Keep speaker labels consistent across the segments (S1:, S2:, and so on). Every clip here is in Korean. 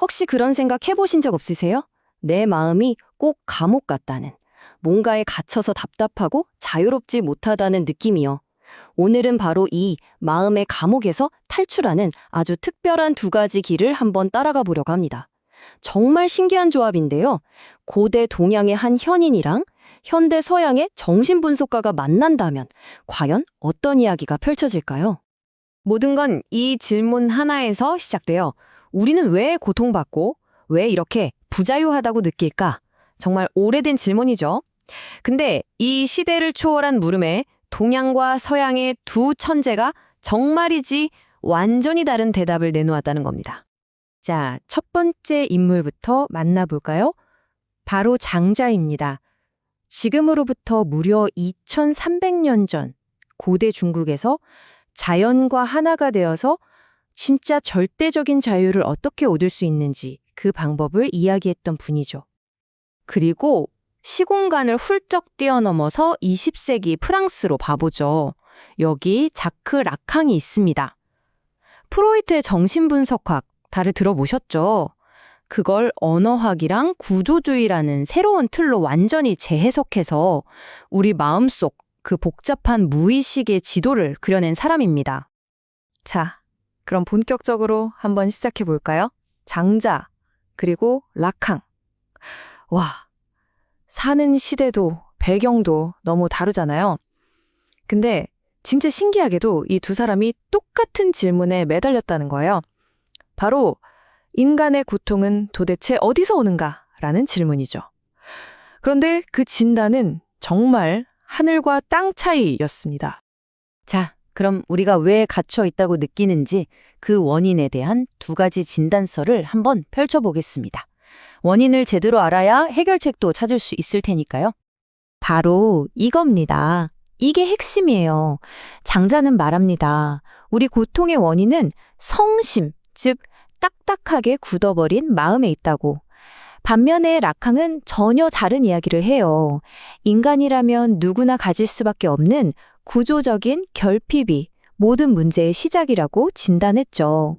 S1: 혹시 그런 생각 해보신 적 없으세요? 내 마음이 꼭 감옥 같다는, 뭔가에 갇혀서 답답하고 자유롭지 못하다는 느낌이요. 오늘은 바로 이 마음의 감옥에서 탈출하는 아주 특별한 두 가지 길을 한번 따라가 보려고 합니다. 정말 신기한 조합인데요. 고대 동양의 한 현인이랑 현대 서양의 정신분석가가 만난다면 과연 어떤 이야기가 펼쳐질까요?
S2: 모든 건 이 질문 하나에서 시작돼요. 우리는 왜 고통받고 왜 이렇게 부자유하다고 느낄까? 정말 오래된 질문이죠. 근데 이 시대를 초월한 물음에 동양과 서양의 두 천재가 정말이지 완전히 다른 대답을 내놓았다는 겁니다.
S3: 자, 첫 번째 인물부터 만나볼까요? 바로 장자입니다. 지금으로부터 무려 2300년 전 고대 중국에서 자연과 하나가 되어서 진짜 절대적인 자유를 어떻게 얻을 수 있는지 그 방법을 이야기했던 분이죠. 그리고 시공간을 훌쩍 뛰어넘어서 20세기 프랑스로 봐보죠. 여기 자크 라캉이 있습니다. 프로이트의 정신분석학 다들 들어보셨죠? 그걸 언어학이랑 구조주의라는 새로운 틀로 완전히 재해석해서 우리 마음속 그 복잡한 무의식의 지도를 그려낸 사람입니다. 자, 그럼 본격적으로 한번 시작해 볼까요? 장자, 그리고 라캉. 와, 사는 시대도 배경도 너무 다르잖아요. 근데 진짜 신기하게도 이 두 사람이 똑같은 질문에 매달렸다는 거예요. 바로 인간의 고통은 도대체 어디서 오는가라는 질문이죠. 그런데 그 진단은 정말 하늘과 땅 차이였습니다.
S1: 자, 그럼 우리가 왜 갇혀 있다고 느끼는지 그 원인에 대한 두 가지 진단서를 한번 펼쳐보겠습니다. 원인을 제대로 알아야 해결책도 찾을 수 있을 테니까요. 바로 이겁니다. 이게 핵심이에요. 장자는 말합니다. 우리 고통의 원인은 성심, 즉 딱딱하게 굳어버린 마음에 있다고. 반면에 라캉은 전혀 다른 이야기를 해요. 인간이라면 누구나 가질 수밖에 없는 구조적인 결핍이 모든 문제의 시작이라고 진단했죠.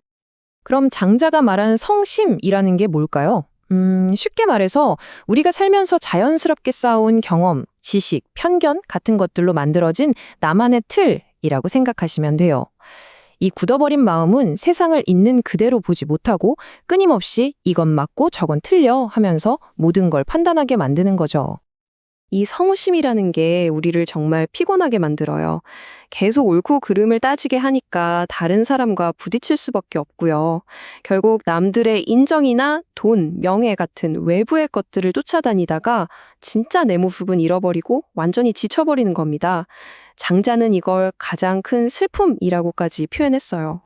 S3: 그럼 장자가 말하는 성심이라는 게 뭘까요? 쉽게 말해서 우리가 살면서 자연스럽게 쌓아온 경험, 지식, 편견 같은 것들로 만들어진 나만의 틀이라고 생각하시면 돼요. 이 굳어버린 마음은 세상을 있는 그대로 보지 못하고 끊임없이 이건 맞고 저건 틀려 하면서 모든 걸 판단하게 만드는 거죠.
S4: 이 성심이라는 게 우리를 정말 피곤하게 만들어요. 계속 옳고 그름을 따지게 하니까 다른 사람과 부딪힐 수밖에 없고요. 결국 남들의 인정이나 돈, 명예 같은 외부의 것들을 쫓아다니다가 진짜 내 모습은 잃어버리고 완전히 지쳐버리는 겁니다. 장자는 이걸 가장 큰 슬픔이라고까지 표현했어요.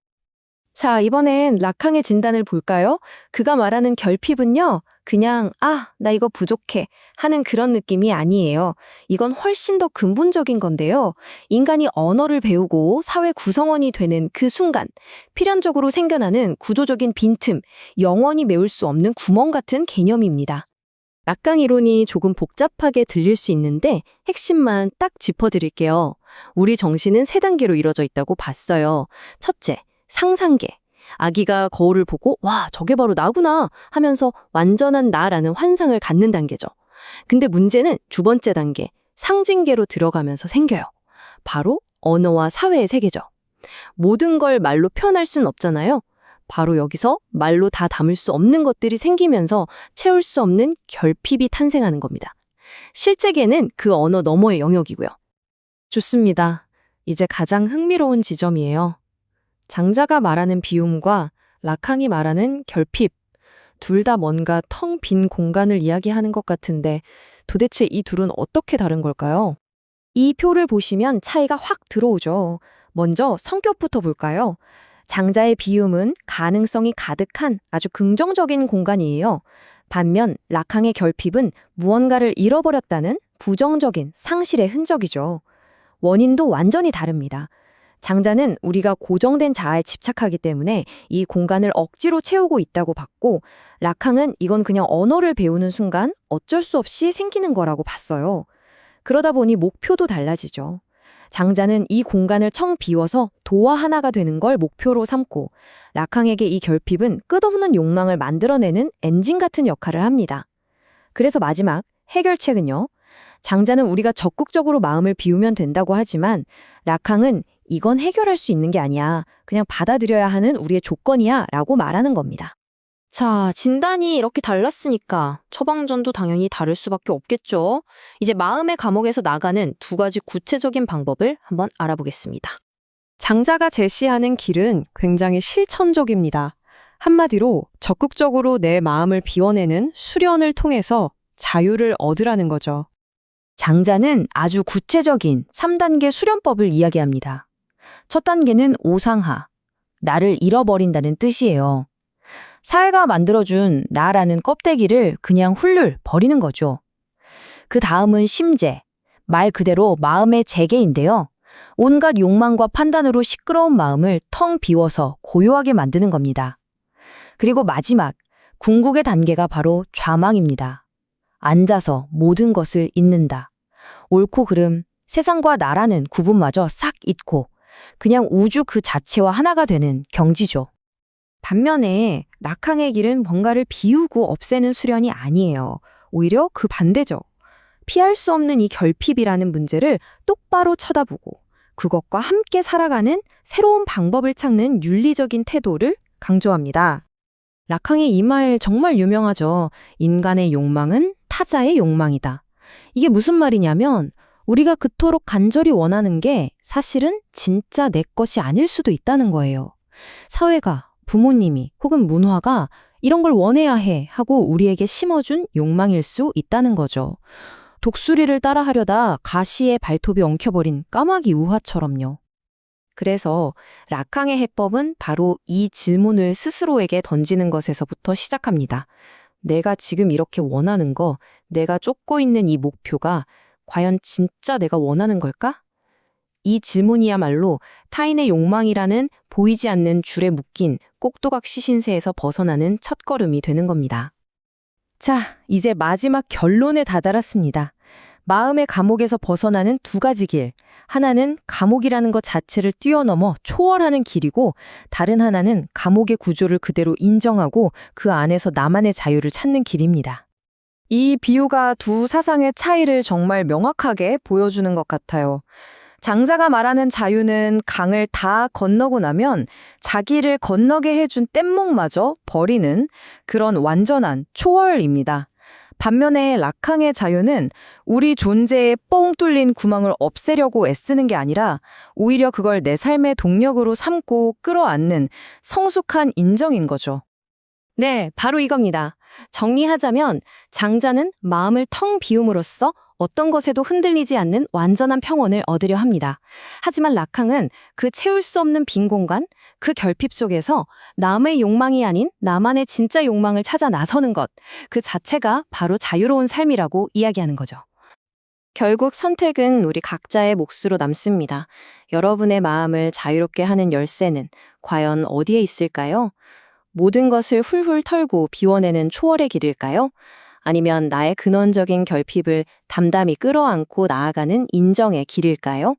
S3: 자, 이번엔 라캉의 진단을 볼까요? 그가 말하는 결핍은요, 그냥 나 이거 부족해 하는 그런 느낌이 아니에요. 이건 훨씬 더 근본적인 건데요. 인간이 언어를 배우고 사회 구성원이 되는 그 순간, 필연적으로 생겨나는 구조적인 빈틈, 영원히 메울 수 없는 구멍 같은 개념입니다.
S1: 라캉 이론이 조금 복잡하게 들릴 수 있는데 핵심만 딱 짚어드릴게요. 우리 정신은 세 단계로 이루어져 있다고 봤어요. 첫째, 상상계. 아기가 거울을 보고 와, 저게 바로 나구나 하면서 완전한 나라는 환상을 갖는 단계죠. 근데 문제는 두 번째 단계, 상징계로 들어가면서 생겨요. 바로 언어와 사회의 세계죠. 모든 걸 말로 표현할 수는 없잖아요. 바로 여기서 말로 다 담을 수 없는 것들이 생기면서 채울 수 없는 결핍이 탄생하는 겁니다. 실제계는 그 언어 너머의 영역이고요.
S3: 좋습니다. 이제 가장 흥미로운 지점이에요. 장자가 말하는 비움과 라캉이 말하는 결핍, 둘 다 뭔가 텅 빈 공간을 이야기하는 것 같은데 도대체 이 둘은 어떻게 다른 걸까요? 이 표를 보시면 차이가 확 들어오죠. 먼저 성격부터 볼까요? 장자의 비움은 가능성이 가득한 아주 긍정적인 공간이에요. 반면 라캉의 결핍은 무언가를 잃어버렸다는 부정적인 상실의 흔적이죠. 원인도 완전히 다릅니다. 장자는 우리가 고정된 자아에 집착하기 때문에 이 공간을 억지로 채우고 있다고 봤고, 라캉은 이건 그냥 언어를 배우는 순간 어쩔 수 없이 생기는 거라고 봤어요. 그러다 보니 목표도 달라지죠.
S2: 장자는 이 공간을 청 비워서 도와 하나가 되는 걸 목표로 삼고 락항에게 이 결핍은 끝없는 욕망을 만들어내는 엔진 같은 역할을 합니다. 그래서 마지막 해결책은요. 장자는 우리가 적극적으로 마음을 비우면 된다고 하지만 락항은 이건 해결할 수 있는 게 아니야. 그냥 받아들여야 하는 우리의 조건이야 라고 말하는 겁니다.
S1: 자, 진단이 이렇게 달랐으니까 처방전도 당연히 다를 수밖에 없겠죠. 이제 마음의 감옥에서 나가는 두 가지 구체적인 방법을 한번 알아보겠습니다.
S4: 장자가 제시하는 길은 굉장히 실천적입니다. 한마디로 적극적으로 내 마음을 비워내는 수련을 통해서 자유를 얻으라는 거죠.
S2: 장자는 아주 구체적인 3단계 수련법을 이야기합니다. 첫 단계는 오상하, 나를 잃어버린다는 뜻이에요. 사회가 만들어준 나라는 껍데기를 그냥 훌훌 버리는 거죠. 그 다음은 심재, 말 그대로 마음의 재개인데요. 온갖 욕망과 판단으로 시끄러운 마음을 텅 비워서 고요하게 만드는 겁니다. 그리고 마지막, 궁극의 단계가 바로 좌망입니다. 앉아서 모든 것을 잊는다. 옳고 그름, 세상과 나라는 구분마저 싹 잊고 그냥 우주 그 자체와 하나가 되는 경지죠.
S1: 반면에 락항의 길은 뭔가를 비우고 없애는 수련이 아니에요. 오히려 그 반대죠. 피할 수 없는 이 결핍이라는 문제를 똑바로 쳐다보고 그것과 함께 살아가는 새로운 방법을 찾는 윤리적인 태도를 강조합니다. 락항의 이 말 정말 유명하죠. 인간의 욕망은 타자의 욕망이다. 이게 무슨 말이냐면 우리가 그토록 간절히 원하는 게 사실은 진짜 내 것이 아닐 수도 있다는 거예요. 사회가, 부모님이 혹은 문화가 이런 걸 원해야 해 하고 우리에게 심어준 욕망일 수 있다는 거죠. 독수리를 따라하려다 가시에 발톱이 엉켜버린 까마귀 우화처럼요. 그래서 락항의 해법은 바로 이 질문을 스스로에게 던지는 것에서부터 시작합니다. 내가 지금 이렇게 원하는 거, 내가 쫓고 있는 이 목표가 과연 진짜 내가 원하는 걸까? 이 질문이야말로 타인의 욕망이라는 보이지 않는 줄에 묶인 꼭두각 시신세에서 벗어나는 첫걸음이 되는 겁니다. 자, 이제 마지막 결론에 다다랐습니다. 마음의 감옥에서 벗어나는 두 가지 길. 하나는 감옥이라는 것 자체를 뛰어넘어 초월하는 길이고 다른 하나는 감옥의 구조를 그대로 인정하고 그 안에서 나만의 자유를 찾는 길입니다.
S3: 이 비유가 두 사상의 차이를 정말 명확하게 보여주는 것 같아요. 장자가 말하는 자유는 강을 다 건너고 나면 자기를 건너게 해준 뗏목마저 버리는 그런 완전한 초월입니다. 반면에 락항의 자유는 우리 존재에 뻥 뚫린 구멍을 없애려고 애쓰는 게 아니라 오히려 그걸 내 삶의 동력으로 삼고 끌어안는 성숙한 인정인 거죠.
S1: 네, 바로 이겁니다. 정리하자면 장자는 마음을 텅 비움으로써 어떤 것에도 흔들리지 않는 완전한 평온을 얻으려 합니다. 하지만 락항은 그 채울 수 없는 빈 공간, 그 결핍 속에서 남의 욕망이 아닌 나만의 진짜 욕망을 찾아 나서는 것, 그 자체가 바로 자유로운 삶이라고 이야기하는 거죠. 결국 선택은 우리 각자의 몫으로 남습니다. 여러분의 마음을 자유롭게 하는 열쇠는 과연 어디에 있을까요? 모든 것을 훌훌 털고 비워내는 초월의 길일까요? 아니면 나의 근원적인 결핍을 담담히 끌어안고 나아가는 인정의 길일까요?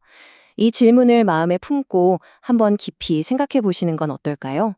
S1: 이 질문을 마음에 품고 한번 깊이 생각해 보시는 건 어떨까요?